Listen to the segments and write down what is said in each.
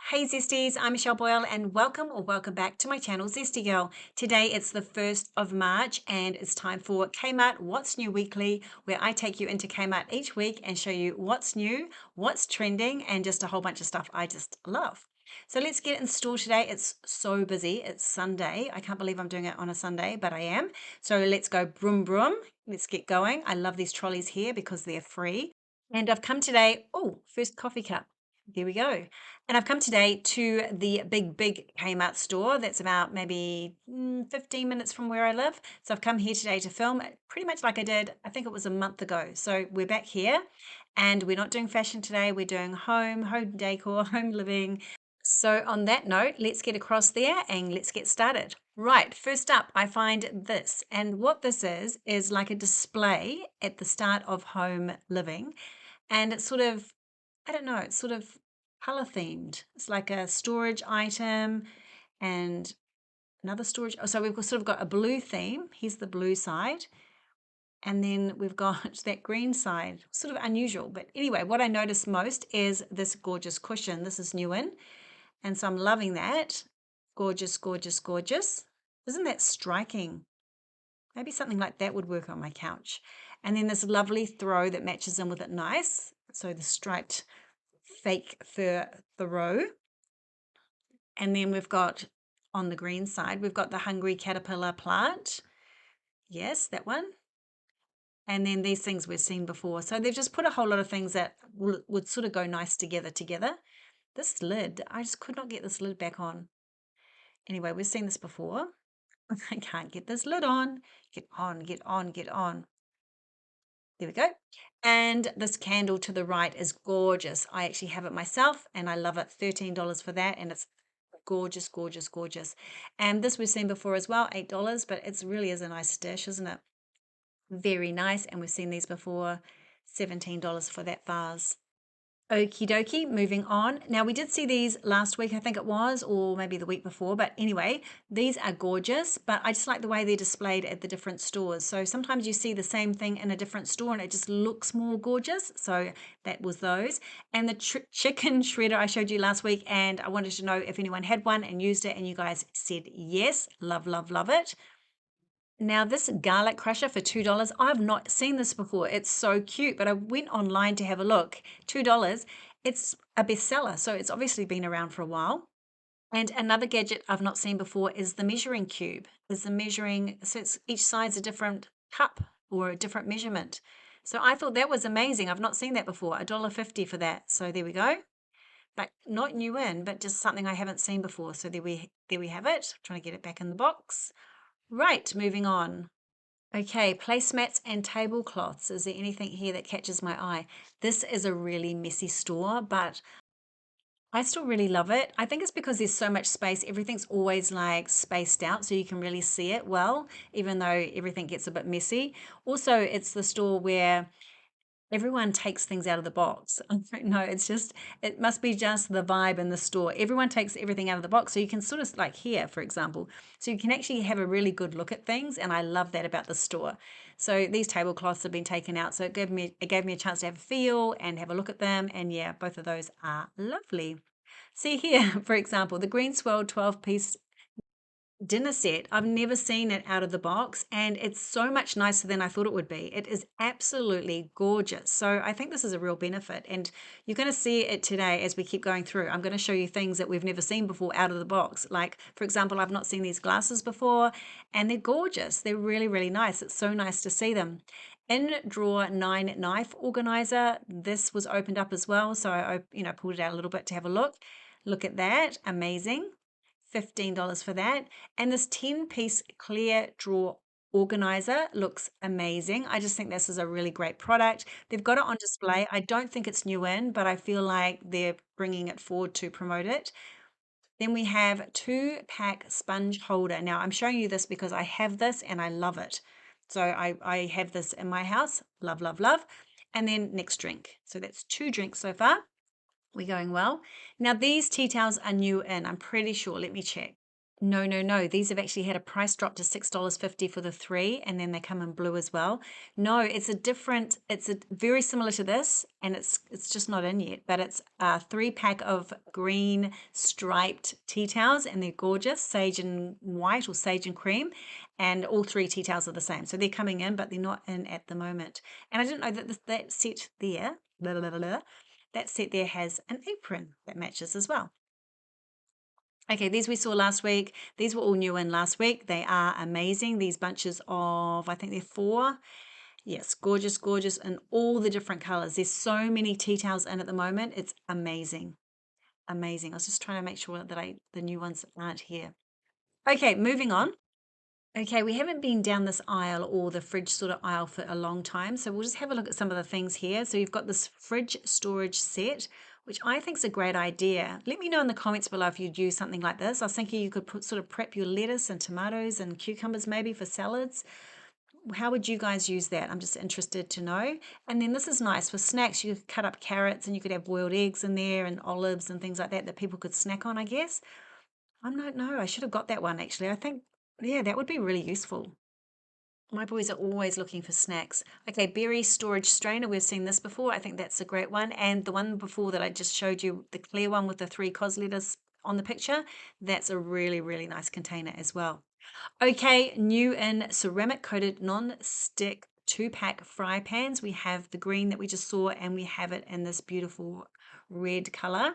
Hey Zesties, I'm Michelle Boyle and welcome back to my channel Zesty Girl. Today it's the 1st of March and it's time for Kmart What's New Weekly, where I take you into Kmart each week and show you what's new, what's trending, and just a whole bunch of stuff I just love. So let's get in store today. It's so busy. It's Sunday. I can't believe I'm doing it on a Sunday, but I am. So let's go broom broom. Let's get going. I love these trolleys here because they're free. And I've come today, oh, first coffee cup. There we go. And I've come today to the big Kmart store that's about maybe 15 minutes from where I live. So I've come here today to film it pretty much like I did, I think it was a month ago. So we're back here and we're not doing fashion today. We're doing home decor, home living. So on that note, let's get across there and let's get started. Right, first up, I find this. And what this is like a display at the start of home living. And it's sort of, I don't know, it's sort of color themed. It's like a storage item and another storage. Oh, so we've sort of got a blue theme. Here's the blue side. And then we've got that green side, sort of unusual. But anyway, what I noticed most is this gorgeous cushion. This is new in. And so I'm loving that. Gorgeous, gorgeous, gorgeous. Isn't that striking? Maybe something like that would work on my couch. And then this lovely throw that matches in with it nice. So the striped fake fur throw. And then we've got on the green side, we've got the hungry caterpillar plant. Yes, that one. And then these things we've seen before. So they've just put a whole lot of things that would sort of go nice together. This lid, I just could not get this lid back on. Anyway, we've seen this before. I can't get this lid on. Get on, get on, get on. There we go. And this candle to the right is gorgeous. I actually have it myself and I love it. $13 for that. And it's gorgeous, gorgeous, gorgeous. And this we've seen before as well, $8, but it really is a nice dish, isn't it? Very nice. And we've seen these before, $17 for that vase. Okie dokie, moving on. Now, we did see these last week, I think it was, or maybe the week before. But anyway, these are gorgeous, but I just like the way they're displayed at the different stores. So sometimes you see the same thing in a different store and it just looks more gorgeous. So that was those. And the chicken shredder I showed you last week, and I wanted to know if anyone had one and used it, and you guys said yes. Love, love, love it. Now, this garlic crusher for $2, I've not seen this before. It's so cute, but I went online to have a look. $2, it's a bestseller, so it's obviously been around for a while. And another gadget I've not seen before is the measuring cube. Is the measuring, so it's each side's a different cup or a different measurement. So I thought that was amazing. I've not seen that before. $1.50 for that. So there we go. But not new in, but just something I haven't seen before. So there we have it. Trying to get it back in the box. Right, moving on. Okay, placemats and tablecloths. Is there anything here that catches my eye? This is a really messy store, but I still really love it. I think it's because there's so much space. Everything's always like spaced out so you can really see it well, even though everything gets a bit messy. Also, it's the store where everyone takes things out of the box. I don't know. It must be just the vibe in the store. Everyone takes everything out of the box. So you can sort of like here, for example. So you can actually have a really good look at things. And I love that about the store. So these tablecloths have been taken out. So it gave me a chance to have a feel and have a look at them. And yeah, both of those are lovely. See here, for example, the green swirl 12-piece dinner set. I've never seen it out of the box and it's so much nicer than I thought it would be. It is absolutely gorgeous. So I think this is a real benefit and you're going to see it today as we keep going through. I'm going to show you things that we've never seen before out of the box. Like, for example, I've not seen these glasses before and they're gorgeous. They're really, really nice. It's so nice to see them. In drawer 9 knife organizer, this was opened up as well. So I pulled it out a little bit to have a look. Look at that. Amazing. $15 for that. And this 10-piece clear drawer organizer looks amazing. I just think this is a really great product. They've got it on display. I don't think it's new in, but I feel like they're bringing it forward to promote it. Then we have 2-pack sponge holder. Now I'm showing you this because I have this and I love it. So I have this in my house. Love, love, love. And then next drink. So that's 2 drinks so far. We're going well. Now these tea towels are new in, I'm pretty sure. Let me check. No, no, no. These have actually had a price drop to $6.50 for the three, and then they come in blue as well. No, it's a different, it's a very similar to this, and it's just not in yet, but it's a 3 pack of green striped tea towels, and they're gorgeous, sage and white or sage and cream, and all three tea towels are the same. So they're coming in, but they're not in at the moment. And I didn't know that that set there, blah, blah, blah, blah, that set there has an apron that matches as well. Okay, these we saw last week. These were all new in last week. They are amazing. These bunches of, I think they're four. Yes, gorgeous, gorgeous, and all the different colors. There's so many tea towels in at the moment. It's amazing. Amazing. I was just trying to make sure that the new ones aren't here. Okay, moving on. Okay, we haven't been down this aisle or the fridge sort of aisle for a long time, so we'll just have a look at some of the things here. So you've got this fridge storage set, which I think is a great idea. Let me know in the comments below if you'd use something like this. I was thinking you could sort of prep your lettuce and tomatoes and cucumbers maybe for salads. How would you guys use that? I'm just interested to know. And then this is nice for snacks. You could cut up carrots and you could have boiled eggs in there and olives and things like that that people could snack on, I guess. I don't know. I should have got that one actually. I think, yeah, that would be really useful. My boys are always looking for snacks. Okay, berry storage strainer. We've seen this before. I think that's a great one. And the one before that I just showed you, the clear one with the three cos letters on the picture, that's a really, really nice container as well. Okay, new in ceramic coated non-stick 2 pack fry pans. We have the green that we just saw, and we have it in this beautiful red color.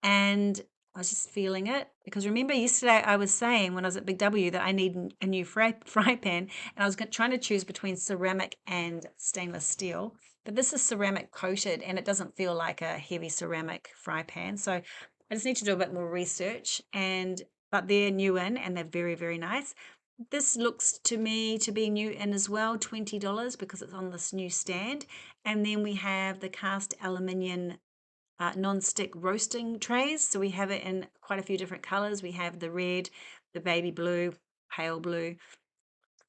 And I was just feeling it because remember yesterday I was saying when I was at Big W that I need a new fry pan, and I was trying to choose between ceramic and stainless steel. But this is ceramic coated and it doesn't feel like a heavy ceramic fry pan. So I just need to do a bit more research, but they're new in and they're very, very nice. This looks to me to be new in as well, $20 because it's on this new stand. And then we have the cast aluminium non-stick roasting trays. So we have it in quite a few different colors. We have the red, the baby blue, pale blue,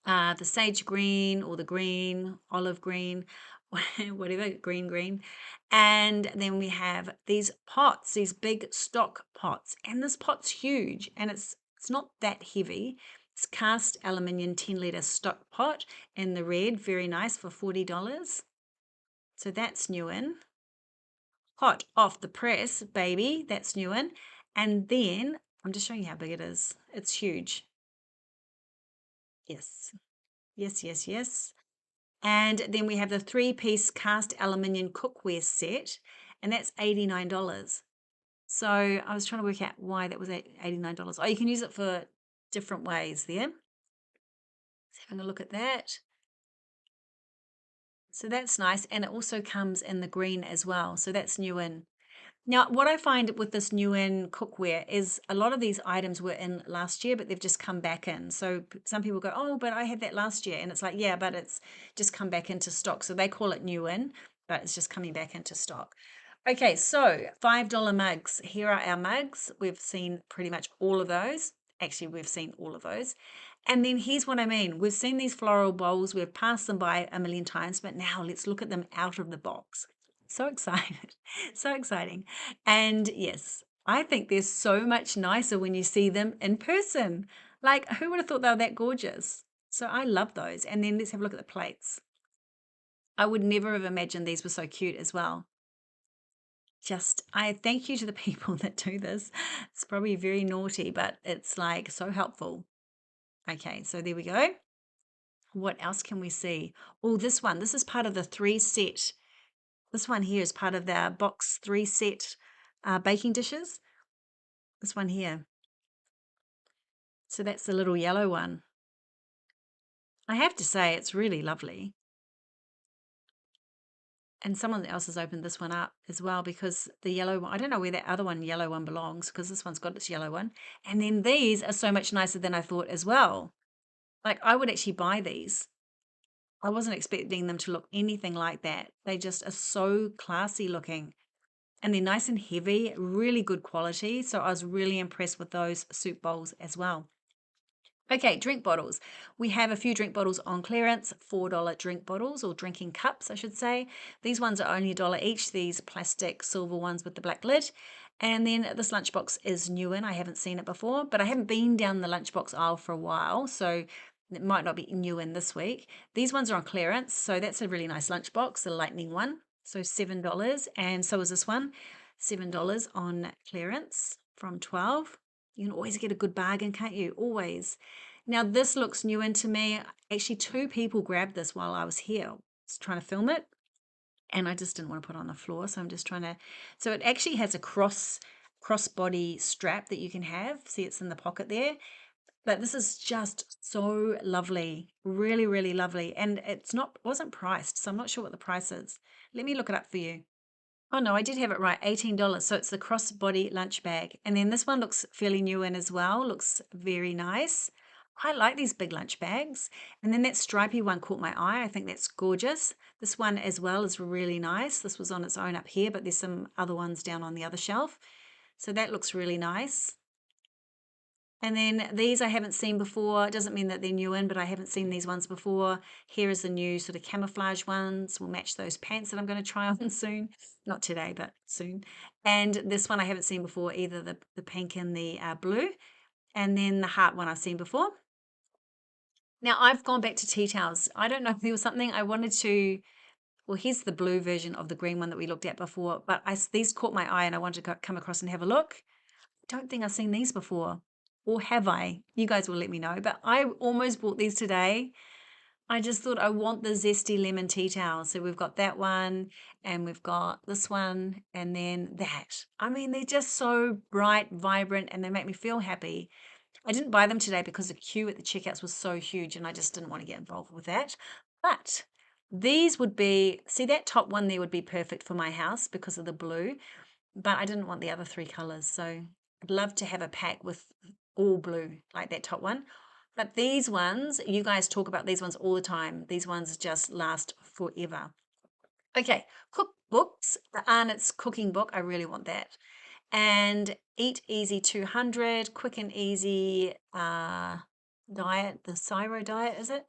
the sage green or the green, olive green, whatever, green. And then we have these pots, these big stock pots. And this pot's huge and it's not that heavy. It's cast aluminium 10-liter stock pot in the red, very nice for $40. So that's new in. Hot off the press, baby. That's new in. And then I'm just showing you how big it is. It's huge. Yes, yes. And then we have the 3-piece cast aluminium cookware set, and that's $89. So I was trying to work out why that was at $89. Oh, you can use it for different ways there. Let's having a look at that. So that's nice. And it also comes in the green as well. So that's new in. Now, what I find with this new in cookware is a lot of these items were in last year, but they've just come back in. So some people go, oh, but I had that last year. And it's like, yeah, but it's just come back into stock. So they call it new in, but it's just coming back into stock. Okay, so $5 mugs. Here are our mugs. We've seen pretty much all of those. Actually, we've seen all of those. And then here's what I mean. We've seen these floral bowls. We've passed them by a million times, but now let's look at them out of the box. So excited. So exciting. And yes, I think they're so much nicer when you see them in person. Like, who would have thought they were that gorgeous? So I love those. And then let's have a look at the plates. I would never have imagined these were so cute as well. I thank you to the people that do this. It's probably very naughty, but it's like so helpful. Okay, so there we go. What else can we see? Oh, this one. This is part of the 3 set. This one here is part of the box 3 set baking dishes. This one here. So that's the little yellow one. I have to say it's really lovely. And someone else has opened this one up as well because the yellow one, I don't know where that other one, yellow one belongs because this one's got its yellow one. And then these are so much nicer than I thought as well. Like I would actually buy these. I wasn't expecting them to look anything like that. They just are so classy looking. And they're nice and heavy, really good quality. So I was really impressed with those soup bowls as well. Okay, drink bottles. We have a few drink bottles on clearance, $4 drink bottles or drinking cups, I should say. These ones are only $1 each, these plastic silver ones with the black lid. And then this lunchbox is new in. I haven't seen it before, but I haven't been down the lunchbox aisle for a while, so it might not be new in this week. These ones are on clearance, so that's a really nice lunchbox, the lightning one. So $7, and so is this one, $7 on clearance from 12. You can always get a good bargain, can't you? Always. Now this looks new in to me. Actually, two people grabbed this while I was here. I was trying to film it, and I just didn't want to put it on the floor, so I'm just trying to. So it actually has a crossbody strap that you can have. See, it's in the pocket there. But this is just so lovely, really, really lovely, and wasn't priced, so I'm not sure what the price is. Let me look it up for you. Oh no, I did have it right, $18. So it's the crossbody lunch bag. And then this one looks fairly new in as well, looks very nice. I like these big lunch bags. And then that stripy one caught my eye. I think that's gorgeous. This one as well is really nice. This was on its own up here, but there's some other ones down on the other shelf. So that looks really nice. And then these I haven't seen before. It doesn't mean that they're new in, but I haven't seen these ones before. Here is the new sort of camouflage ones. We'll match those pants that I'm going to try on soon. Not today, but soon. And this one I haven't seen before either, the pink and the blue. And then the heart one I've seen before. Now I've gone back to tea towels. I don't know if there was something I wanted to. Well, here's the blue version of the green one that we looked at before, but these caught my eye and I wanted to come across and have a look. Don't think I've seen these before. Or have I? You guys will let me know. But I almost bought these today. I just thought I want the Zesty lemon tea towel. So we've got that one and we've got this one and then that. I mean, they're just so bright, vibrant, and they make me feel happy. I didn't buy them today because the queue at the checkouts was so huge and I just didn't want to get involved with that. But these would be, see that top one there would be perfect for my house because of the blue, but I didn't want the other three colors. So I'd love to have a pack with all blue like that top one. But these ones, you guys talk about these ones all the time. These ones just last forever. Okay, cookbooks, the Arnott's cooking book. I really want that. And Eat Easy 200, quick and easy diet, the Syro diet, is it?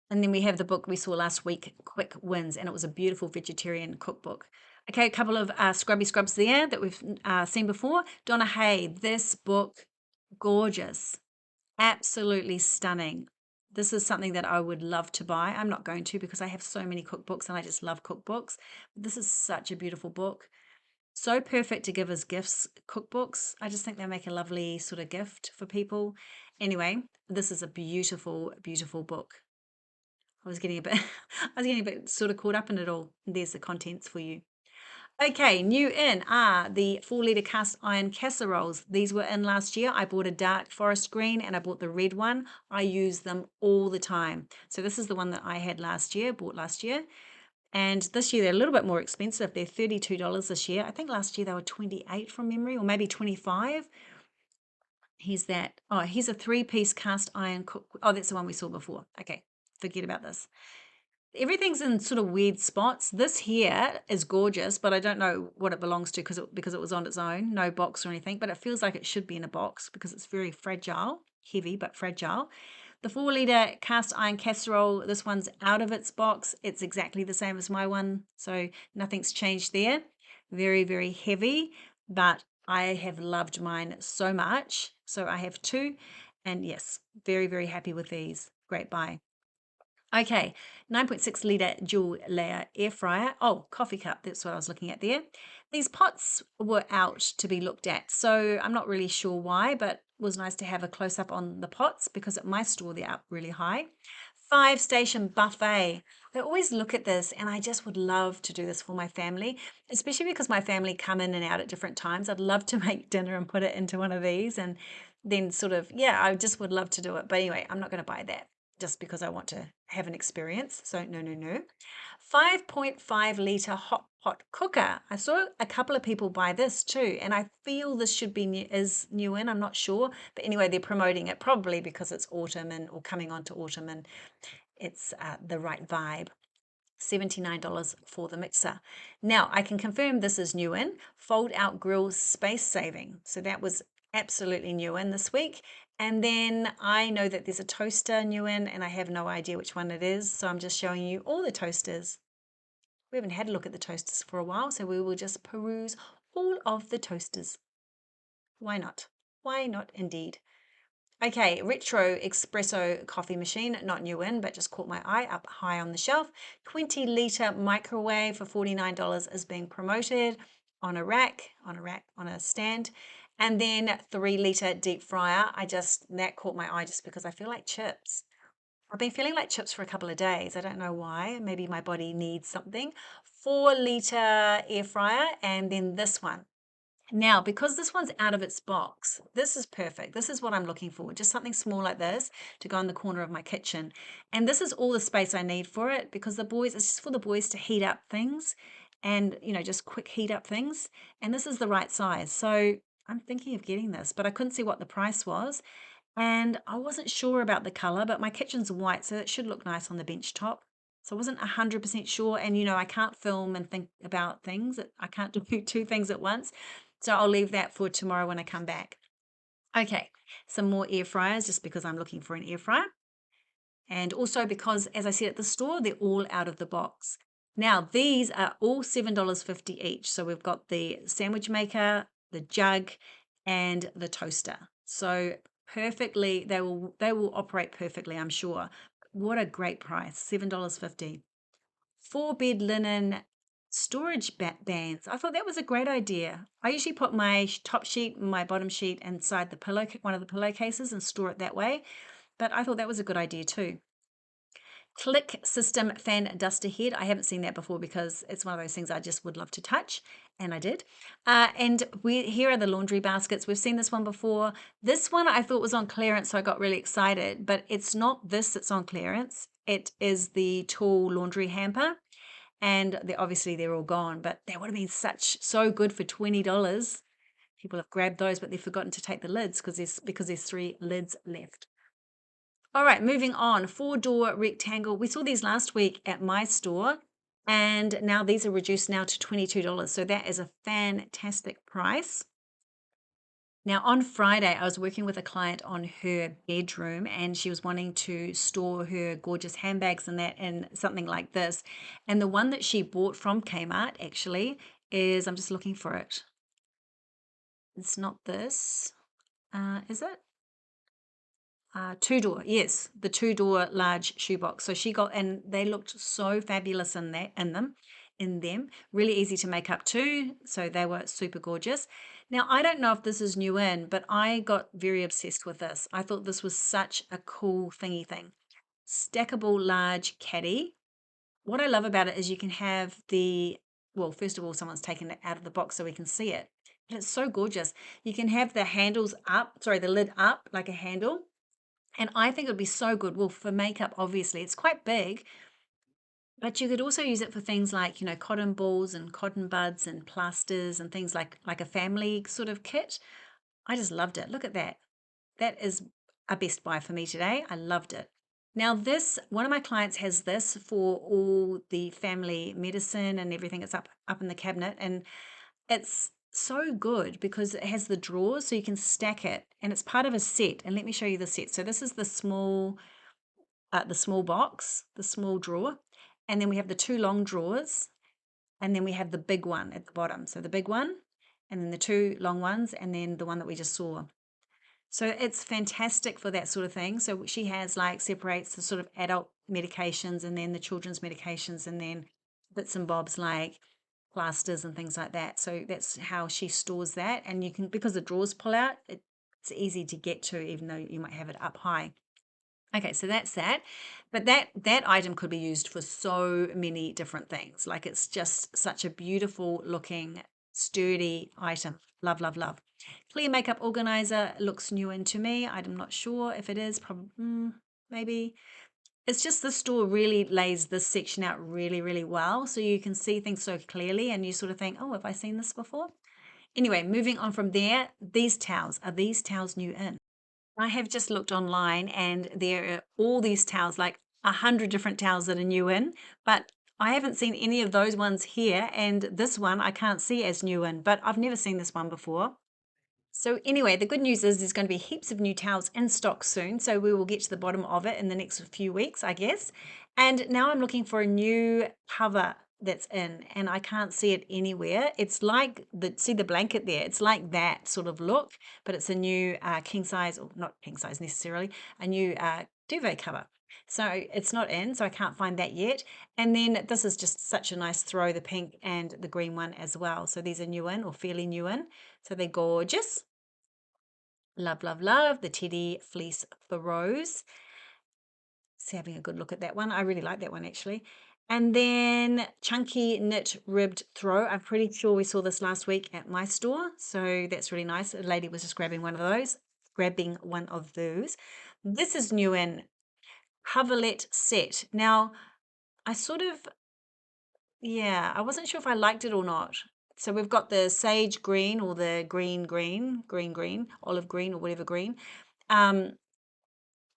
And then we have the book we saw last week, Quick Wins, and it was a beautiful vegetarian cookbook. Okay, a couple of scrubby scrubs there that we've seen before. Donna Hay, this book, gorgeous, absolutely stunning. This is something that I would love to buy. I'm not going to because I have so many cookbooks and I just love cookbooks. This is such a beautiful book. So perfect to give as gifts, cookbooks. I just think they make a lovely sort of gift for people. Anyway, this is a beautiful, beautiful book. I was getting a bit sort of caught up in it all. There's the contents for you. Okay, new in are the 4-litre cast iron casseroles. These were in last year. I bought a dark forest green and I bought the red one. I use them all the time. So this is the one that I had last year, bought last year. And this year they're a little bit more expensive. They're $32 this year. I think last year they were 28 from memory, or maybe 25. Here's that. Oh, here's a 3-piece cast iron cook. Oh, that's the one we saw before. Okay, forget about this. Everything's in sort of weird spots. This here is gorgeous, but I don't know what it belongs to because it was on its own, no box or anything, but it feels like it should be in a box because it's very fragile, heavy but fragile. The 4-litre cast iron casserole, this one's out of its box. It's exactly the same as my one, so nothing's changed there. Very, very heavy, but I have loved mine so much. So I have two, and yes, very, very happy with these. Great buy. Okay, 9.6 litre dual layer air fryer. Oh, coffee cup, that's what I was looking at there. These pots were out to be looked at, so I'm not really sure why, but it was nice to have a close up on the pots because at my store they're up really high. 5-station buffet. I always look at this and I just would love to do this for my family, especially because my family come in and out at different times. I'd love to make dinner and put it into one of these and then sort of, yeah, I just would love to do it. But anyway, I'm not going to buy that just because I want to have an experience. So no, no, no. 5.5-litre hot pot cooker. I saw a couple of people buy this too, and I feel this should be new in. I'm not sure, but anyway, they're promoting it probably because it's autumn or coming on to autumn, and it's the right vibe. $79 for the mixer. Now I can confirm this is new in. Fold out grill space saving. So that was absolutely new in this week. And then I know that there's a toaster new in and I have no idea which one it is. So I'm just showing you all the toasters. We haven't had a look at the toasters for a while, so we will just peruse all of the toasters. Why not? Why not indeed? Okay, retro espresso coffee machine, not new in, but just caught my eye up high on the shelf. 20-liter microwave for $49 is being promoted on a rack, on a stand. And then 3-liter deep fryer. That caught my eye just because I feel like chips. I've been feeling like chips for a couple of days. I don't know why. Maybe my body needs something. 4-liter air fryer, and then this one. Now, because this one's out of its box, this is perfect. This is what I'm looking for, just something small like this to go in the corner of my kitchen. And this is all the space I need for it because it's just for the boys to heat up things and, just quick heat up things. And this is the right size. So I'm thinking of getting this, but I couldn't see what the price was. And I wasn't sure about the color, but my kitchen's white, so it should look nice on the bench top. So I wasn't 100% sure. And, I can't film and think about things. I can't do two things at once. So I'll leave that for tomorrow when I come back. Okay, some more air fryers just because I'm looking for an air fryer. And also because, as I said at the store, they're all out of the box. Now, these are all $7.50 each. So we've got the sandwich maker, the jug, and the toaster. So perfectly, they will operate perfectly, I'm sure. What a great price, $7.50. 4-bed linen storage bands. I thought that was a great idea. I usually put my top sheet and my bottom sheet inside one of the pillowcases and store it that way. But I thought that was a good idea too. Click system fan duster head. I haven't seen that before because it's one of those things I just would love to touch, and I did. And here are the laundry baskets. We've seen this one before. This one I thought was on clearance, so I got really excited, but it's not this that's on clearance. It is the tall laundry hamper, and obviously they're all gone, but that would have been so good for $20. People have grabbed those, but they've forgotten to take the lids because there's 3 lids left. All right, moving on. 4-door rectangle. We saw these last week at my store, and now these are reduced now to $22. So that is a fantastic price. Now, on Friday, I was working with a client on her bedroom, and she was wanting to store her gorgeous handbags and that in something like this. And the one that she bought from Kmart actually is, I'm just looking for it. It's not this, is it? 2-door, yes, the 2-door large shoebox. So she got, and they looked so fabulous in them, really easy to make up too. So they were super gorgeous. Now, I don't know if this is new in, but I got very obsessed with this. I thought this was such a cool thingy thing. Stackable large caddy. What I love about it is you can have well, first of all, someone's taken it out of the box so we can see it. And it's so gorgeous. You can have the the lid up like a handle. And I think it would be so good. Well, for makeup, obviously, it's quite big, but you could also use it for things like, cotton balls and cotton buds and plasters and things like a family sort of kit. I just loved it. Look at that. That is a best buy for me today. I loved it. Now one of my clients has this for all the family medicine and everything. It's up in the cabinet, and it's so good because it has the drawers so you can stack it, and it's part of a set. And let me show you the set. So this is the small box, the small drawer, and then we have the 2 long drawers, and then we have the big one at the bottom. So the big one, and then the 2 long ones, and then the one that we just saw. So it's fantastic for that sort of thing. So she has separates the sort of adult medications and then the children's medications, and then bits and bobs like plasters and things like that. So that's how she stores that. And you can, because the drawers pull out, it's easy to get to, even though you might have it up high. Okay, so that's that. But that item could be used for so many different things. Like, it's just such a beautiful looking, sturdy item. Love, love, love. Clear makeup organizer looks new in to me. I'm not sure if it is. Probably, maybe. It's just the store really lays this section out really, really well. So you can see things so clearly, and you sort of think, oh, have I seen this before? Anyway, moving on from there, these towels. Are these towels new in? I have just looked online, and there are all these towels, like 100 different towels that are new in, but I haven't seen any of those ones here. And this one I can't see as new in, but I've never seen this one before. So anyway, the good news is there's going to be heaps of new towels in stock soon. So we will get to the bottom of it in the next few weeks, I guess. And now I'm looking for a new cover that's in, and I can't see it anywhere. It's like see the blanket there? It's like that sort of look, but it's a new king size, or not king size necessarily, a new duvet cover. So it's not in, so I can't find that yet. And then this is just such a nice throw, the pink and the green one as well. So these are new in, or fairly new in. So they're gorgeous. Love, love, love the teddy fleece throws. Just having a good look at that one. I really like that one actually. And then chunky knit ribbed throw. I'm pretty sure we saw this last week at my store. So that's really nice. A lady was just grabbing one of those, This is new in coverlet set. Now, I sort of, yeah, I wasn't sure if I liked it or not. So we've got the sage green, or the green, olive green, or whatever green. Um,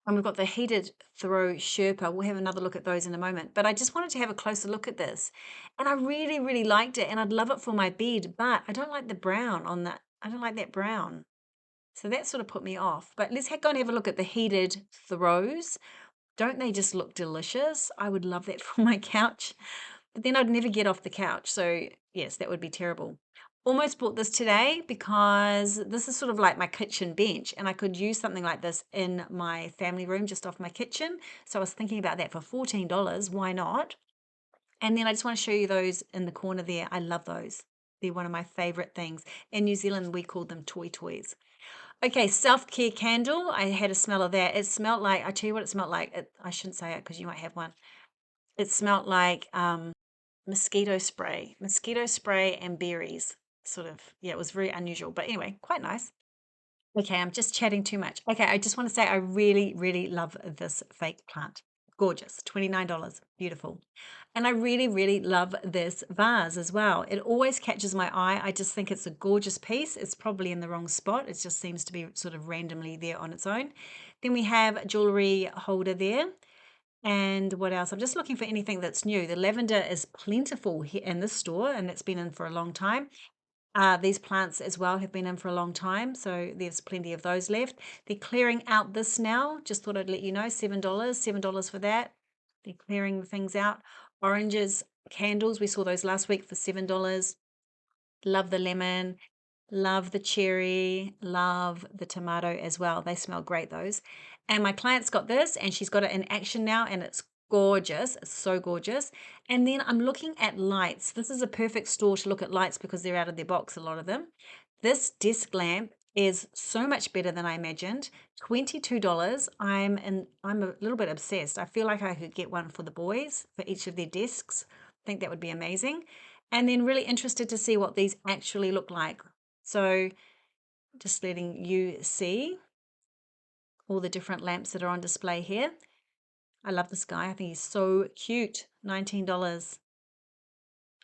and we've got the heated throw Sherpa. We'll have another look at those in a moment. But I just wanted to have a closer look at this. And I really, really liked it. And I'd love it for my bed. But I don't like the brown on that. I don't like that brown. So that sort of put me off. But let's go and have a look at the heated throws. Don't they just look delicious? I would love that for my couch. But then I'd never get off the couch. So yes, that would be terrible. Almost bought this today because this is sort of like my kitchen bench, and I could use something like this in my family room just off my kitchen. So I was thinking about that for $14. Why not? And then I just want to show you those in the corner there. I love those. They're one of my favorite things. In New Zealand, we call them toy toys. Okay, self-care candle. I had a smell of that. It smelled like, I tell you what it smelled like. I shouldn't say it because you might have one. It smelled like mosquito spray and berries. Sort of, yeah, it was very unusual, but anyway, quite nice. Okay, I'm just chatting too much. Okay, I just want to say I really, really love this fake plant. Gorgeous, $29, beautiful. And I really, really love this vase as well. It always catches my eye. I just think it's a gorgeous piece. It's probably in the wrong spot. It just seems to be sort of randomly there on its own. Then we have a jewelry holder there. And what else? I'm just looking for anything that's new. The lavender is plentiful here in this store, and it's been in for a long time. These plants as well have been in for a long time, so there's plenty of those left. They're clearing out this now. Just thought I'd let you know, $7 for that. They're clearing things out. Oranges, candles, we saw those last week for $7. Love the lemon, love the cherry, love the tomato as well. They smell great, those. And my client's got this, and she's got it in action now, and it's gorgeous. It's so gorgeous. And then I'm looking at lights. This is a perfect store to look at lights because they're out of their box, a lot of them. This desk lamp is so much better than I imagined. $22. I'm a little bit obsessed. I feel like I could get one for the boys for each of their desks. I think that would be amazing. And then really interested to see what these actually look like. So just letting you see all the different lamps that are on display here. I love this guy. I think he's so cute. $19.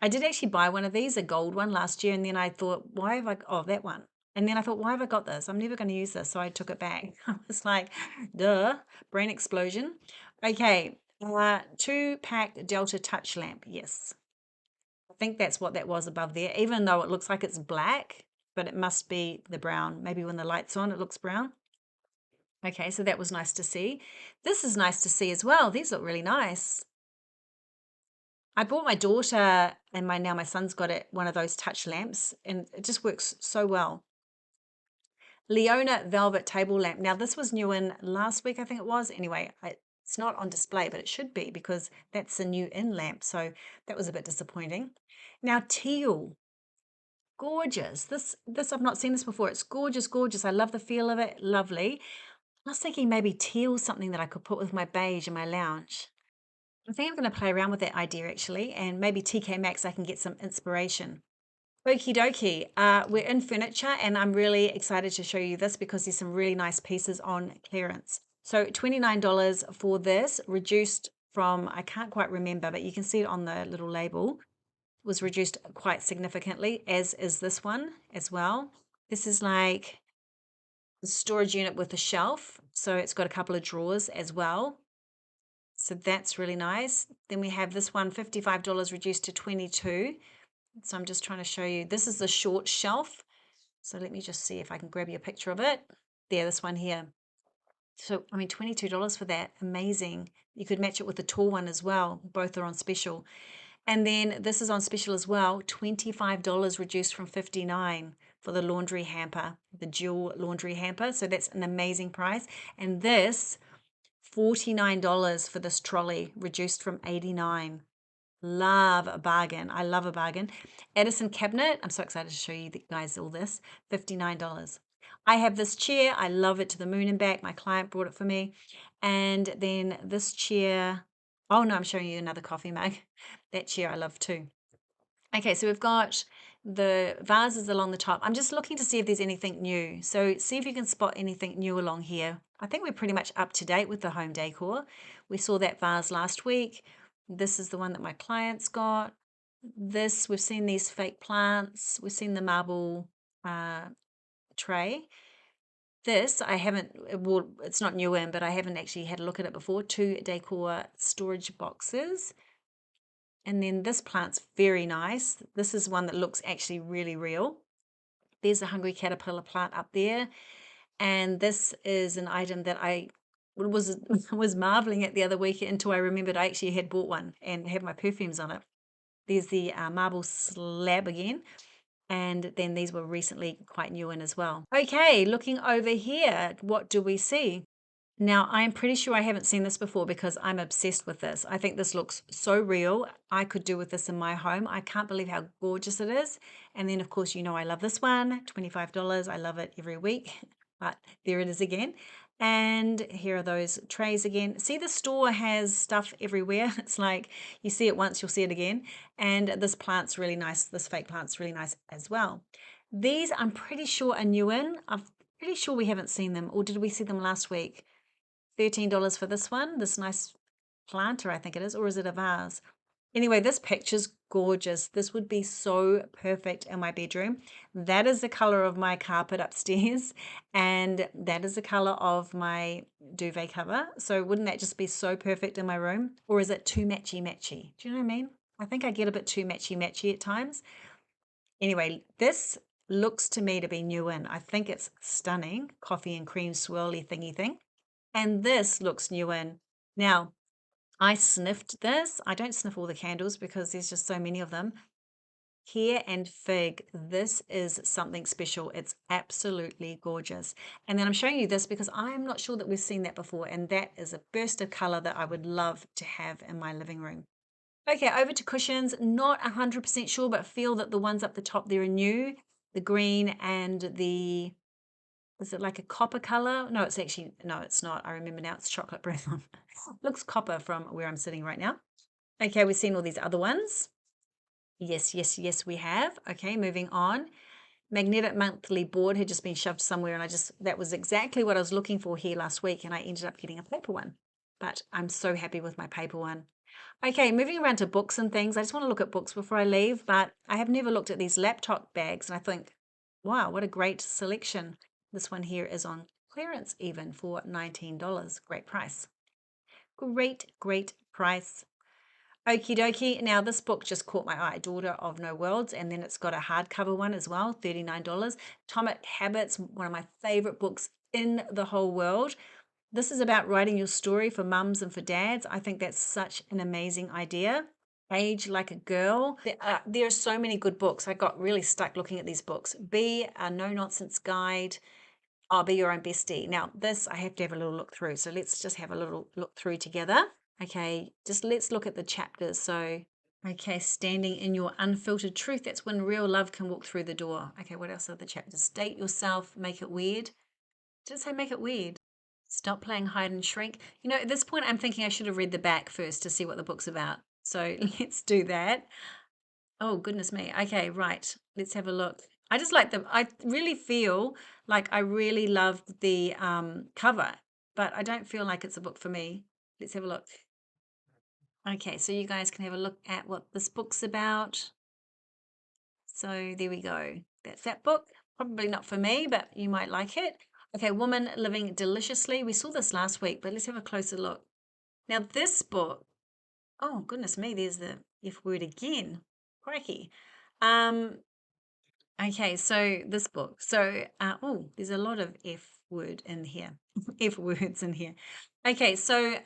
I did actually buy one of these, a gold one, last year, and then I thought, why have I, oh, that one. And then I thought, why have I got this? I'm never going to use this. So I took it back. I was like, duh, brain explosion. Okay, 2-pack Delta Touch lamp. Yes. I think that's what that was above there, even though it looks like it's black, but it must be the brown. Maybe when the light's on, it looks brown. Okay, so that was nice to see. This is nice to see as well. These look really nice. I bought my daughter, and now my son's got it, one of those touch lamps, and it just works so well. Leona velvet table lamp. Now this was new in last week, I think it was. Anyway, it's not on display, but it should be because that's a new in lamp. So that was a bit disappointing. Now teal, gorgeous. This I've not seen this before. It's gorgeous, gorgeous. I love the feel of it. Lovely. I was thinking maybe teal, something that I could put with my beige in my lounge. I think I'm going to play around with that idea actually, and maybe TK Maxx I can get some inspiration. Okie dokie, we're in furniture, and I'm really excited to show you this because there's some really nice pieces on clearance. So $29 for this, reduced from, I can't quite remember, but you can see it on the little label, was reduced quite significantly, as is this one as well. This is like the storage unit with a shelf, so it's got a couple of drawers as well. So that's really nice. Then we have this one, $55 reduced to $22. So I'm just trying to show you. This is the short shelf. So let me just see if I can grab you a picture of it. There, this one here. So, I mean, $22 for that. Amazing. You could match it with the tall one as well. Both are on special. And then this is on special as well, $25 reduced from $59 for the laundry hamper, the dual laundry hamper. So that's an amazing price. And this, $49 for this trolley, reduced from $89. Love a bargain. I love a bargain. Edison cabinet. I'm so excited to show you guys all this. $59. I have this chair. I love it to the moon and back. My client brought it for me. And then this chair. Oh no, I'm showing you another coffee mug. That chair I love too. Okay, so we've got the vases along the top. I'm just looking to see if there's anything new. So see if you can spot anything new along here. I think we're pretty much up to date with the home decor. We saw that vase last week. This is the one that my clients got. This, we've seen these fake plants. We've seen the marble tray. This, I haven't, well, it's not new in, but I haven't actually had a look at it before. 2 Decor storage boxes. And then this plant's very nice. This is one that looks actually really real. There's a hungry caterpillar plant up there. And this is an item that I was marveling at the other week until I remembered I actually had bought one and have my perfumes on it. There's the marble slab again. And then these were recently quite new in as well. Okay, looking over here, what do we see? Now, I'm pretty sure I haven't seen this before because I'm obsessed with this. I think this looks so real. I could do with this in my home. I can't believe how gorgeous it is. And then, of course, you know I love this one, $25. I love it every week, but there it is again. And here are those trays again. See, the store has stuff everywhere. It's like you see it once, you'll see it again. And this plant's really nice. This fake plant's really nice as well. These, I'm pretty sure, are new in. I'm pretty sure we haven't seen them. Or did we see them last week? $13 for this one, this nice planter, I think it is, or is it a vase? Anyway, this picture's gorgeous. This would be so perfect in my bedroom. That is the color of my carpet upstairs, and that is the color of my duvet cover. So wouldn't that just be so perfect in my room? Or is it too matchy-matchy? Do you know what I mean? I think I get a bit too matchy-matchy at times. Anyway, this looks to me to be new in. I think it's stunning. Coffee and cream swirly thingy thing. And this looks new in. Now, I sniffed this. I don't sniff all the candles because there's just so many of them. Pear and fig. This is something special. It's absolutely gorgeous. And then I'm showing you this because I'm not sure that we've seen that before. And that is a burst of color that I would love to have in my living room. Okay, over to cushions. Not 100% sure, but feel that the ones up the top there are new. The green and the... Is it like a copper color? No, it's actually, no, it's not. I remember now, it's chocolate brown. Looks copper from where I'm sitting right now. Okay, we've seen all these other ones. Yes, yes, yes, we have. Okay, moving on. Magnetic monthly board had just been shoved somewhere, and that was exactly what I was looking for here last week, and I ended up getting a paper one. But I'm so happy with my paper one. Okay, moving around to books and things. I just want to look at books before I leave, but I have never looked at these laptop bags, and I think, wow, what a great selection. This one here is on clearance even for $19. Great price. Great, great price. Okie dokie. Now this book just caught my eye, Daughter of No Worlds, and then it's got a hardcover one as well, $39. Atomic Habits, one of my favorite books in the whole world. This is about writing your story for mums and for dads. I think that's such an amazing idea. Age Like a Girl. There are so many good books. I got really stuck looking at these books. Be a No-Nonsense Guide. I'll Be Your Own Bestie. Now, this I have to have a little look through. So let's just have a little look through together. Okay, just let's look at the chapters. So, okay, Standing in Your Unfiltered Truth. That's when real love can walk through the door. Okay, what else are the chapters? State Yourself, Make It Weird. Did it say make it weird? Stop Playing Hide and Shrink. You know, at this point, I'm thinking I should have read the back first to see what the book's about. So let's do that. Oh, goodness me. Okay, right. Let's have a look. I really feel like I really loved the cover, but I don't feel like it's a book for me. Let's have a look. Okay, so you guys can have a look at what this book's about. So there we go. That's that book. Probably not for me, but you might like it. Okay, Woman Living Deliciously. We saw this last week, but let's have a closer look. Now, this book, oh, goodness me, there's the F word again. Crikey. Okay, so this book. So, oh, there's a lot of F word in here, F words in here. Okay, so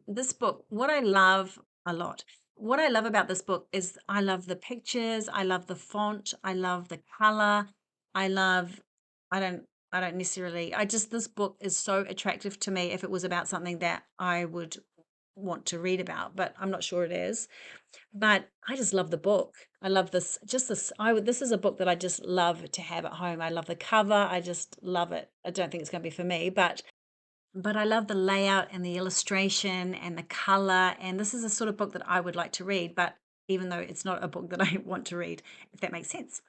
this book, what I love a lot What I love about this book is I love the pictures, I love the font, I love the color, I love I don't I don't necessarily I just this book is so attractive to me if it was about something that I would want to read about, but I'm not sure it is. But I just love the book. I love this just this I would this is a book that I just love to have at home. I love the cover. I just love it. I don't think it's going to be for me, but I love the layout and the illustration and the color. And this is a sort of book that I would like to read, but even though it's not a book that I want to read, if that makes sense.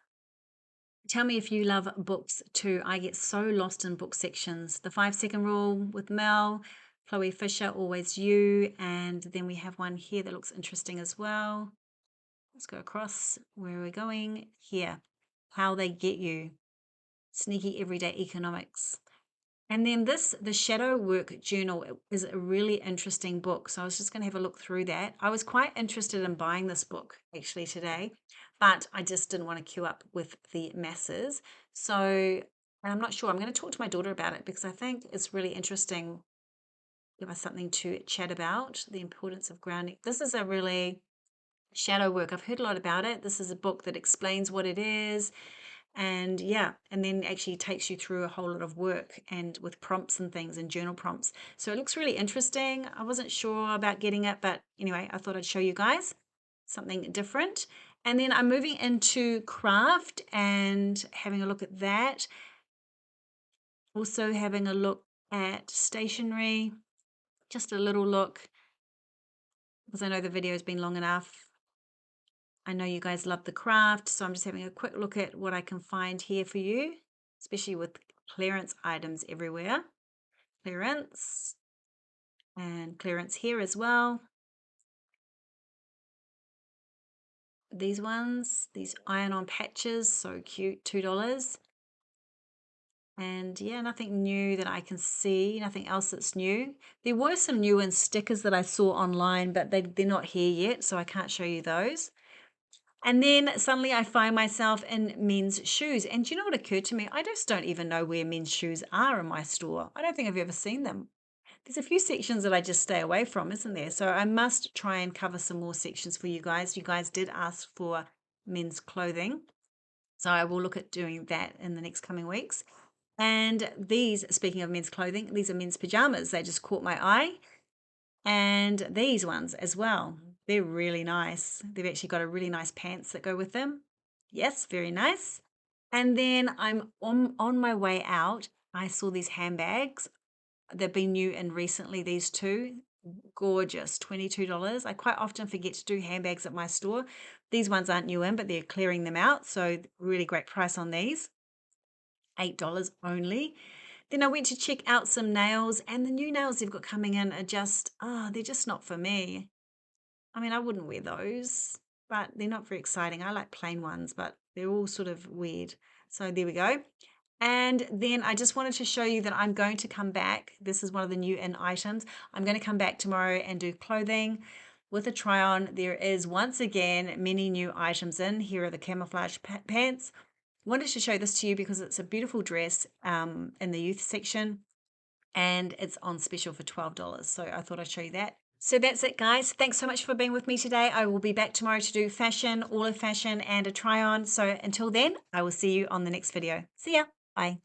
Tell me if you love books too. I get so lost in book sections. The 5 second rule with Mel, Chloe Fisher, Always You. And then we have one here that looks interesting as well. Let's go across. Where are we going? Here. How They Get You. Sneaky Everyday Economics. And then this, the Shadow Work Journal, is a really interesting book. So I was just going to have a look through that. I was quite interested in buying this book actually today, but I just didn't want to queue up with the masses. So I'm not sure. I'm going to talk to my daughter about it because I think it's really interesting. Give us something to chat about. The importance of grounding. This is a really shadow work. I've heard a lot about it. This is a book that explains what it is, and yeah, and then actually takes you through a whole lot of work and with prompts and things and journal prompts. So it looks really interesting. I wasn't sure about getting it, but anyway, I thought I'd show you guys something different. And then I'm moving into craft and having a look at that. Also having a look at stationery, just a little look because I know the video has been long enough. I know you guys love the craft, so I'm just having a quick look at what I can find here for you, especially with clearance items everywhere. Clearance and clearance here as well. These ones, these iron-on patches, so cute, $2. And yeah, nothing new that I can see, nothing else that's new. There were some new and stickers that I saw online, but they're not here yet, so I can't show you those. And then suddenly I find myself in men's shoes. And do you know what occurred to me? I just don't even know where men's shoes are in my store. I don't think I've ever seen them. There's a few sections that I just stay away from, isn't there? So I must try and cover some more sections for you guys. You guys did ask for men's clothing. So I will look at doing that in the next coming weeks. And these, speaking of men's clothing, these are men's pajamas. They just caught my eye. And these ones as well. They're really nice. They've actually got a really nice pants that go with them. Yes, very nice. And then I'm on my way out. I saw these handbags. They've been new and recently, these two. Gorgeous, $22. I quite often forget to do handbags at my store. These ones aren't new in, but they're clearing them out. So really great price on these. $8 only. Then I went to check out some nails, and the new nails they've got coming in are just, they're just not for me. I mean, I wouldn't wear those, but they're not very exciting. I like plain ones, but they're all sort of weird. So there we go. And then I just wanted to show you that I'm going to come back. This is one of the new in items. I'm going to come back tomorrow and do clothing with a try on. There is once again many new items in. Here are the camouflage pants. Wanted to show this to you because it's a beautiful dress in the youth section and it's on special for $12. So I thought I'd show you that. So that's it, guys. Thanks so much for being with me today. I will be back tomorrow to do fashion, all of fashion, and a try on. So until then, I will see you on the next video. See ya. Bye.